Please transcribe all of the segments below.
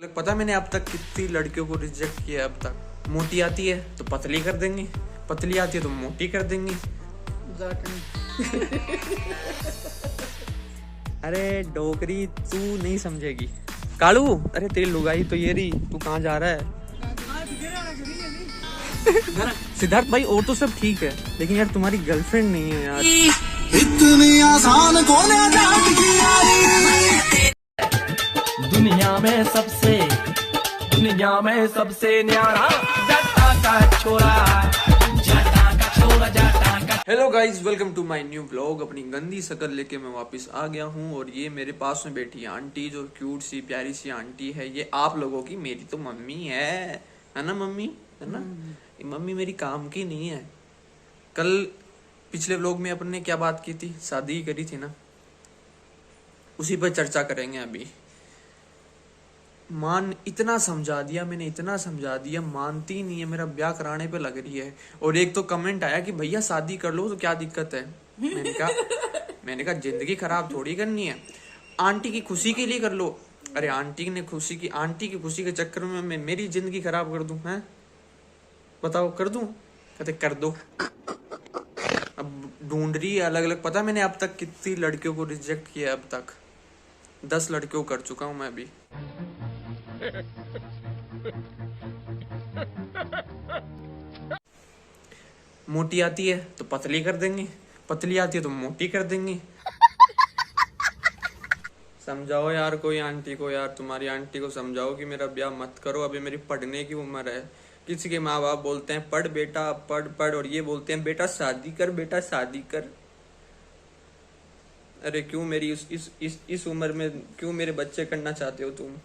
पता है मैंने अब तक कितनी लड़कियों को रिजेक्ट किया है अब तक। मोटी आती है तो पतली कर देंगे, पतली आती है तो मोटी कर देंगे। अरे डोकरी तू नहीं समझेगी कालू। अरे तेरी लुगाई तो ये रही, तू कहाँ जा रहा है? सिद्धार्थ भाई और तो सब ठीक है, लेकिन यार तुम्हारी गर्लफ्रेंड नहीं है यार। इतनी आसान कौन दुनिया में सबसे न्यारा जटा का छोरा। Hello guys, welcome to my new vlog. अपनी गंदी शक्ल लेके मैं वापस आ गया हूँ और ये मेरे पास में बैठी है आंटी, जो क्यूट सी प्यारी सी आंटी है। ये आप लोगों की, मेरी तो मम्मी है ना मम्मी, है ना? ये मम्मी मेरी काम की नहीं है। कल पिछले व्लॉग में अपन ने क्या बात की थी? शादी करी थी ना, उसी पर चर्चा करेंगे अभी। इतना समझा दिया मैंने, इतना समझा दिया, मानती नहीं है, मेरा ब्याह कराने पे लग रही है। और एक तो कमेंट आया कि भैया शादी कर लो तो क्या दिक्कत है। मैंने कहा जिंदगी खराब थोड़ी करनी है, आंटी की खुशी के लिए कर लो। अरे आंटी की खुशी के चक्कर में मैं मेरी जिंदगी खराब कर दूं? हैं बताओ, कर दूं? कहते कर दो। अब ढूंढ रही है अलग अलग। पता मैंने अब तक कितनी लड़कियों को रिजेक्ट किया है अब तक? 10 लड़कियों को कर चुका हूं मैं अभी। मोटी आती है तो पतली कर देंगे, पतली आती है तो मोटी कर देंगे। समझाओ यार कोई आंटी को, यार तुम्हारी आंटी को समझाओ कि मेरा ब्याह मत करो, अभी मेरी पढ़ने की उम्र है। किसी के माँ बाप बोलते हैं पढ़ बेटा पढ़ पढ़, और ये बोलते हैं बेटा शादी कर, बेटा शादी कर। अरे क्यों मेरी इस उम्र में क्यों मेरे बच्चे करना चाहते हो तुम?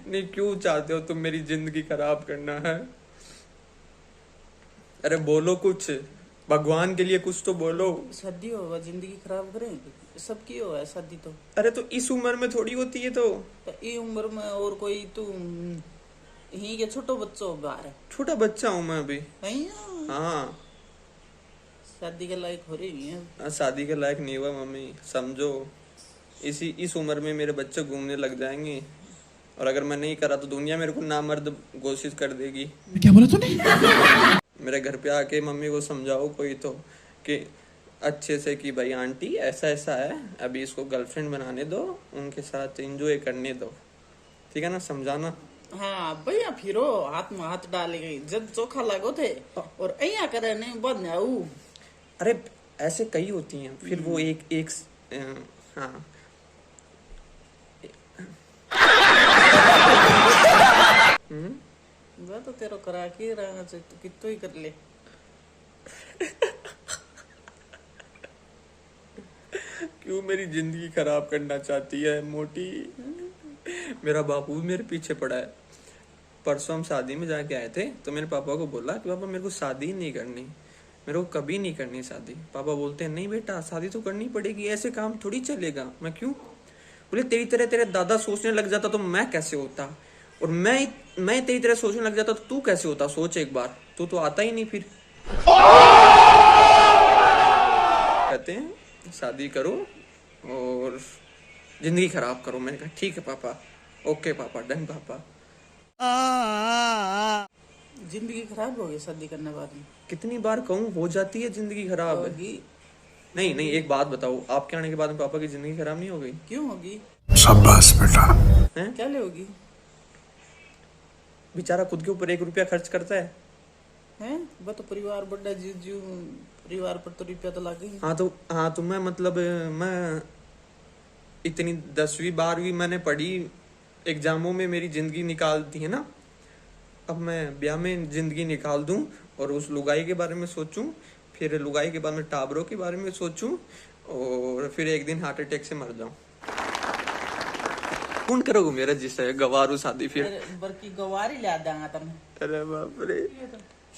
नहीं, क्यों चाहते हो तुम मेरी जिंदगी खराब करना है? अरे बोलो कुछ, भगवान के लिए कुछ तो बोलो। शादी होगा जिंदगी खराब करें? सबकी हो है शादी तो। अरे तो इस उम्र में थोड़ी होती है तो ये उम्र में और कोई तू ही के छोटो बच्चों बाहर है। छोटा बच्चा हूँ मैं अभी। हाँ, शादी के लायक हो रही है। शादी के लायक नहीं हुआ मम्मी, समझो। इस उम्र में मेरे बच्चे घूमने लग जाएंगे, और अगर मैं नहीं करा तो दुनिया मेरे को नामर्द घोषित कर देगी। क्या बोला तूने? मेरे घर पे आके मम्मी को समझाओ कोई तो, कि अच्छे से कि भाई आंटी ऐसा ऐसा है, अभी इसको गर्लफ्रेंड बनाने दो, उनके साथ एंजॉय करने दो, ठीक है ना? समझाना। हाँ भैया, फिरो हाथ में हाथ डाले गई जब चोखा लगो थे और ऐया करे नहीं बन जाऊ। अरे ऐसे कई होती हैं, फिर वो एक हाँ वह तो तेरा करा के रहना चाहिए, तो कितो ही कर ले। क्यों मेरी जिंदगी खराब करना चाहती है मोटी? मेरा बापू मेरे पीछे पड़ा है। परसों हम शादी में जाके आए थे, तो मेरे पापा को बोला कि पापा मेरे को शादी नहीं करनी, मेरे को कभी नहीं करनी शादी। पापा बोलते हैं नहीं बेटा शादी तो करनी पड़ेगी, ऐसे काम थोड़ी चलेगा। मैं क्यों? बोले तेरी तरह तेरे दादा सोचने लग जाता तो मैं कैसे होता, और मैं तेरी तरह सोचने लग जाता तो तू कैसे होता? सोच एक बार, तू तो आता ही नहीं। फिर कहते हैं शादी करो और जिंदगी खराब करो। मैंने कहा ठीक है पापा, ओके पापा, डन पापा। जिंदगी खराब हो गई शादी करने बाद में। कितनी बार कहूँ, हो जाती है जिंदगी खराब। नहीं, एक बात बताओ, आपके आने के बाद में पापा की जिंदगी खराब नहीं हो गई? क्यों होगी? शाबाश बेटा। हैं? क्या ले होगी? बेचारा खुद के ऊपर 1 रुपया खर्च करता है। हैं? वो तो परिवार बड़ा जीजू, परिवार पर तो रुपया तो लगे। हाँ तो मैं इतनी 10वीं 12वीं मैंने पढ़ी, एग्जामों में मेरी जिंदगी निकाल दी है ना। अब मैं ब्याह में जिंदगी निकाल दूं और उस लुगाई के बारे में सोचूं, फिर लुगाई के बाद में टाबरों के बारे में सोचूं, और फिर एक दिन हार्ट अटैक से मर जाऊं। कौन करोगे मेरा जिससे गवारू शादी? फिर बल्कि गवारी ला देंगे तुम। अरे बाप रे,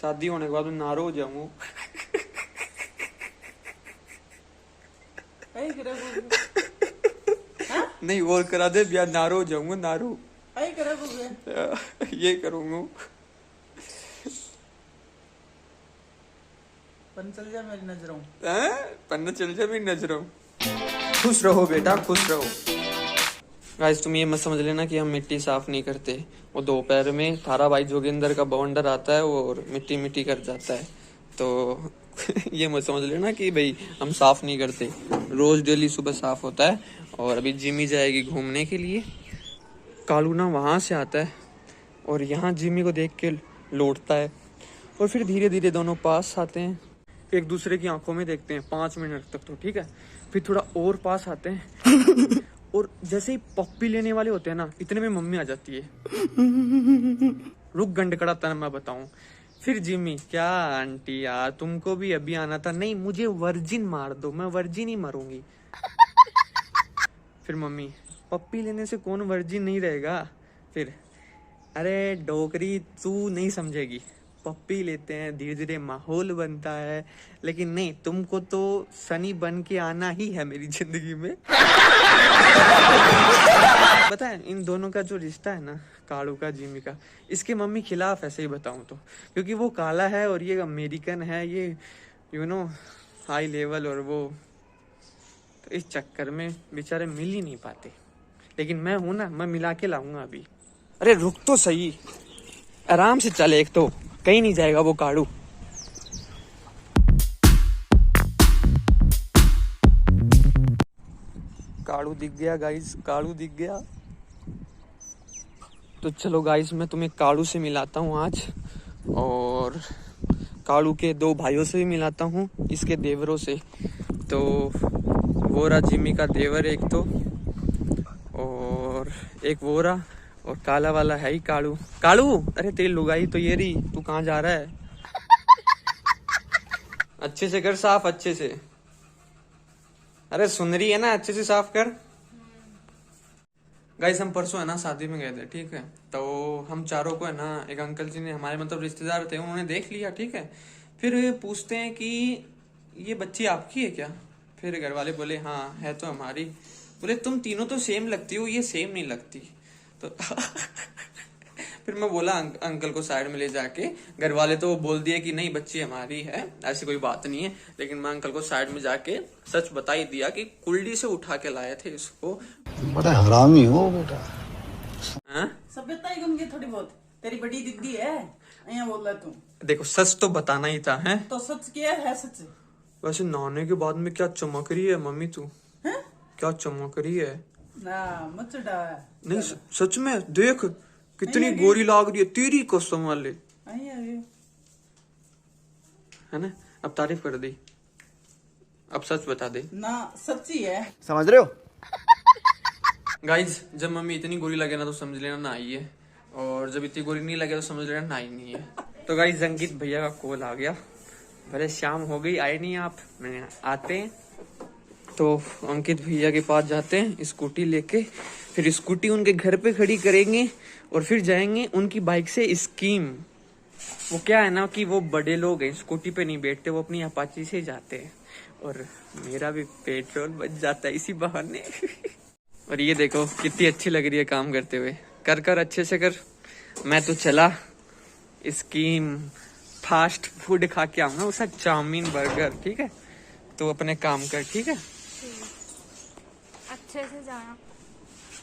शादी होने के बाद में नारो हो जाऊंगा। नहीं और करा दे ब्याह, नारो हो जाऊंगा, नारो। ये करूंगा। पन चल जा मेरी नजरों। पन्ना चल जा मेरी नजरों। खुश रहो बेटा, खुश रहो। गाइस तुम ये मत समझ लेना कि हम मिट्टी साफ नहीं करते। वो दोपहर में थारा भाई जोगिंदर का बवंडर आता है और मिट्टी मिट्टी कर जाता है, तो ये मत समझ लेना कि भाई हम साफ नहीं करते। रोज डेली सुबह साफ होता है। और अभी जिमी जाएगी घूमने के लिए। कालू ना वहाँ से आता है और यहाँ जिमी को देख के लौटता है और फिर धीरे धीरे दोनों पास आते हैं, एक दूसरे की आंखों में देखते हैं 5 मिनट तक, तो ठीक है। फिर थोड़ा और पास आते हैं और जैसे ही पप्पी लेने वाले होते हैं ना, इतने में मम्मी आ जाती है। रुक गंडकड़ा तन मैं बताऊं। फिर जिमी, क्या आंटी यार तुमको भी अभी आना था। नहीं मुझे वर्जिन मार दो, मैं वर्जिन ही मरूंगी। फिर मम्मी, पप्पी लेने से कौन वर्जिन नहीं रहेगा। फिर अरे डोकरी तू नहीं समझेगी, पप्पी लेते हैं धीरे धीरे माहौल बनता है, लेकिन नहीं तुमको तो सनी बन के आना ही है मेरी जिंदगी में। पता है इन दोनों का जो रिश्ता है ना, कालू का जिमी का, इसके मम्मी खिलाफ ऐसे ही बताऊं तो, क्योंकि वो काला है और ये अमेरिकन है, ये यू नो हाई लेवल, और वो तो इस चक्कर में बेचारे मिल ही नहीं पाते। लेकिन मैं हूं ना, मैं मिला के लाऊंगा अभी। अरे रुक तो सही, आराम से चल, एक तो कहीं नहीं जाएगा वो कालू। कालू दिख गया गाइस, कालू दिख गया। तो चलो गाइस मैं तुम्हें कालू से मिलाता हूँ आज, और कालू के 2 भाइयों से भी मिलाता हूँ, इसके देवरों से। तो वो रहा जिमी का देवर एक तो, और एक वो रहा, और काला वाला है ही कालू। कालू अरे तेरी लुगाई तो ये रही, तू कहाँ जा रहा है। अच्छे से कर साफ, अच्छे से। अरे सुन रही है ना, अच्छे से साफ कर। गाइस हम परसों है ना शादी में गए थे, ठीक है। तो हम चारों को है ना, एक अंकल जी ने, हमारे मतलब रिश्तेदार थे, उन्होंने देख लिया, ठीक है। फिर पूछते हैं कि ये बच्ची आपकी है क्या। फिर घर वाले बोले हाँ है तो हमारी। बोले तुम तीनों तो सेम लगती हो, ये सेम नहीं लगती। तो फिर मैं बोला अंकल को साइड में ले जाके, घर वाले तो बोल दिए कि नहीं बच्ची हमारी है, ऐसी कोई बात नहीं है। लेकिन मैं अंकल को साइड में जाके सच बता ही दिया कि कुल्डी से उठा के लाए थे इसको। बड़ा हरामी हो बेटा। सभ्यता ही उनकी थोड़ी बहुत, तेरी बड़ी दीदी है, यहाँ बोल रहा तू। देखो सच तो बताना ही था, है तो सच क्या है सच। वैसे नहाने के बाद में क्या चमक रही है मम्मी तू, क्या चमक रही है। ना मचड़ा नहीं सच में देख कितनी गोरी लाग रही है, तेरी कसम वाले, है ना। अब तारीफ कर दी, अब सच बता दे ना, सच्ची है, समझ रहे हो। गाइज जब मम्मी इतनी गोरी लगे ना तो समझ लेना ना आई है, और जब इतनी गोरी नहीं लगे तो समझ लेना ना ही नहीं है। तो गाइज अंकित भैया का कॉल आ गया, भले शाम हो गई आए नहीं आप, मैंने आते हैं। तो अंकित भैया के पास जाते हैं स्कूटी लेके, फिर स्कूटी उनके घर पे खड़ी करेंगे और फिर जाएंगे उनकी बाइक से स्कीम। वो क्या है ना कि वो बड़े लोग हैं, स्कूटी पे नहीं बैठते, वो अपनी अपाची से जाते हैं, और मेरा भी पेट्रोल बच जाता है इसी बहाने। और ये देखो कितनी अच्छी लग रही है काम करते हुए, कर कर अच्छे से कर। मैं तो चला स्कीम फास्ट फूड खा के आऊंगा, उसका चाउमीन बर्गर, ठीक है। तो अपने काम कर, ठीक है, अच्छे से जाना।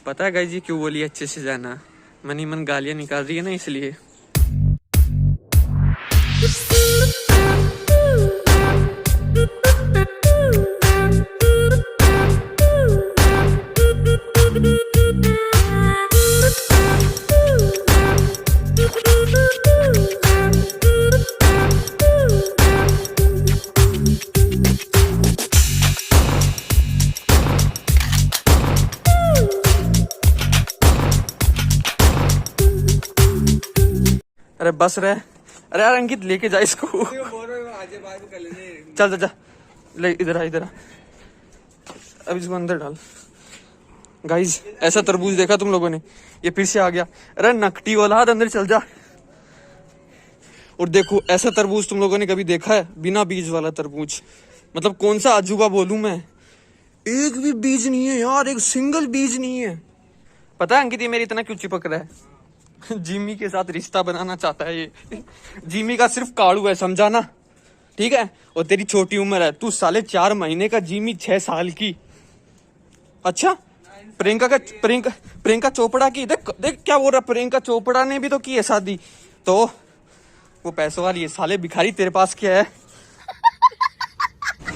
पता है गाइस जी क्यों बोली अच्छे से जाना, मन ही मन गालियां निकाल रही है ना इसलिए। अरे बस रहे, अरे यार अंकित लेके जा इसको। चल चल चल, ले इधर आ, इधर आ, अब इसको अंदर डाल। गाइस ऐसा तरबूज देखा तुम लोगों ने, ये फिर से आ गया। अरे नकटी औलाद अंदर चल जा। और देखो ऐसा तरबूज तुम लोगों ने कभी देखा है, बिना बीज वाला तरबूज, मतलब कौन सा अजूबा बोलूं मैं, एक भी बीज नहीं है यार, एक सिंगल बीज नहीं है। पता है अंकित ये मेरी इतना क्यों चिपक रहा है, जिमी के साथ रिश्ता बनाना चाहता है ये। जिमी का सिर्फ कालू है, समझा ना, ठीक है। और तेरी छोटी उम्र है, तू साले 4 महीने का, जिमी 6 साल की, अच्छा प्रियंका चोपड़ा की, देख देख क्या बोल रहा, प्रियंका चोपड़ा ने भी तो की है शादी, तो वो पैसों वाली है, साले भिखारी तेरे पास क्या है।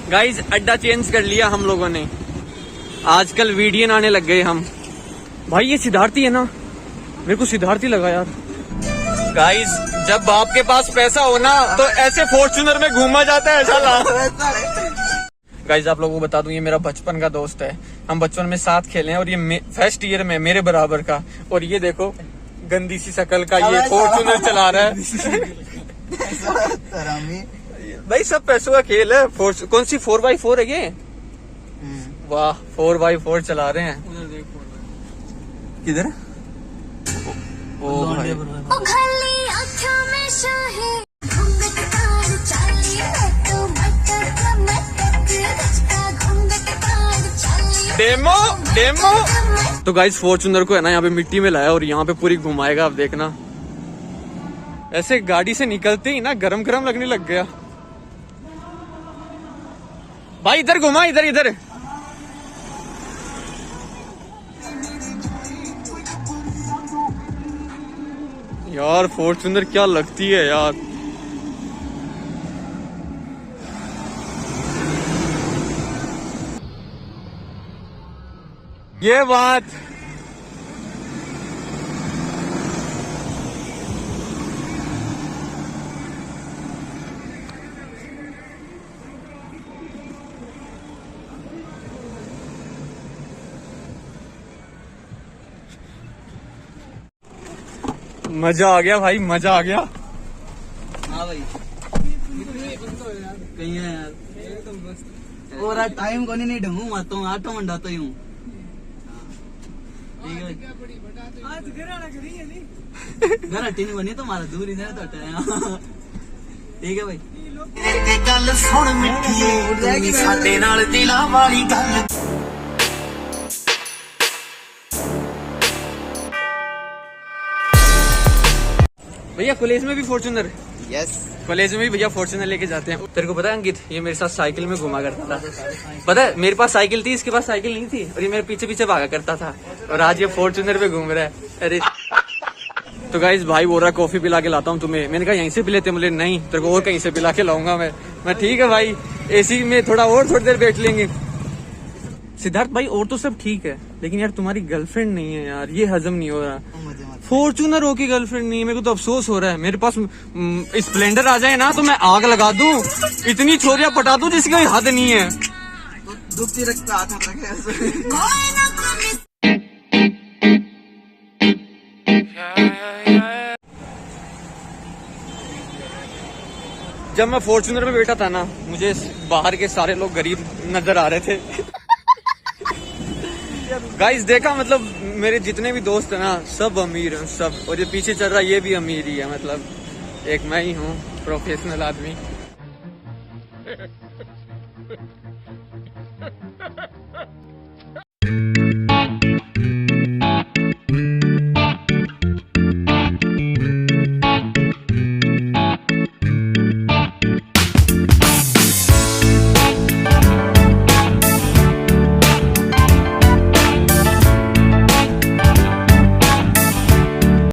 गाइज अड्डा चेंज कर लिया हम लोगों ने, आजकल वीडियो आने लग गए हम। भाई ये सिद्धार्थी है ना, मेरे को सिद्धार्थी लगा यार। गाइज जब आपके पास पैसा हो ना तो ऐसे फॉर्च्यूनर में घूमा जाता है साला। गाइज आप लोगों को बता दूं, ये मेरा बचपन का दोस्त है, हम बचपन में साथ खेले हैं और ये फर्स्ट ईयर में मेरे बराबर का, और ये देखो गंदी सी शक्ल का ये फॉर्च्यूनर चला रहा है। भाई सब पैसों का खेल है। कौन सी 4x4 है ये? वाह 4x4 चला रहे हैं। किधर? ओ भाई डेमो। तो गाइस फॉर्च्यूनर को है ना यहाँ पे मिट्टी में लाया और यहाँ पे पूरी घुमाएगा, आप देखना। ऐसे गाड़ी से निकलते ही ना गरम गरम लगने लग गया। भाई इधर घुमा, इधर इधर। यार फॉर्च्यूनर क्या लगती है यार। ये बात मजा आ गया भाई, मजा आ गया। हाँ भाई कहीं है यार, और टाइम को नहीं ढंगू मत हूँ, आटो मंडा तो यूं ठीक है। घर हटी नहीं बनी तो मारा दूर ही नहीं तो ठीक है भाई। गल सुन मिठी साडे नाल दिलां वाली गल। भैया कॉलेज में भी फॉर्च्यूनर? यस कॉलेज में भी भैया फॉर्च्यूनर लेके जाते हैं। तेरे को पता है अंकित, ये मेरे साथ साइकिल में घुमा करता था। पता है मेरे पास साइकिल थी, इसके पास साइकिल नहीं थी, और ये मेरे पीछे पीछे भागा करता था, और आज ये फॉर्च्यूनर पे घूम रहा है। अरे तो गाइस भाई बोल रहा कॉफी पिला के लाता हूँ तुम्हें। मैंने कहा यहीं से पिलेते, बोले नहीं तेरे को और कहीं से पिला के लाऊंगा मैं ठीक है भाई, एसी में थोड़ा और थोड़ी देर बैठ लेंगे। सिद्धार्थ भाई और तो सब ठीक है, लेकिन यार तुम्हारी गर्लफ्रेंड नहीं है यार, ये हजम नहीं हो रहा। फॉर्च्यूनर हो की गर्लफ्रेंड नहीं है, मेरे को तो अफसोस हो रहा है। मेरे पास स्प्लेंडर आ जाए ना तो मैं आग लगा दूं, इतनी छोरियां पटा दूं जिसकी कोई हद नहीं है। दुखती रखता हाथ में रखे। जब मैं फॉर्च्यूनर में बैठा था ना, मुझे बाहर के सारे लोग गरीब नजर आ रहे थे। गाइस देखा, मतलब मेरे जितने भी दोस्त हैं ना सब अमीर हैं सब, और ये पीछे चल रहा ये भी अमीर ही है, मतलब एक मैं ही हूँ प्रोफेशनल आदमी।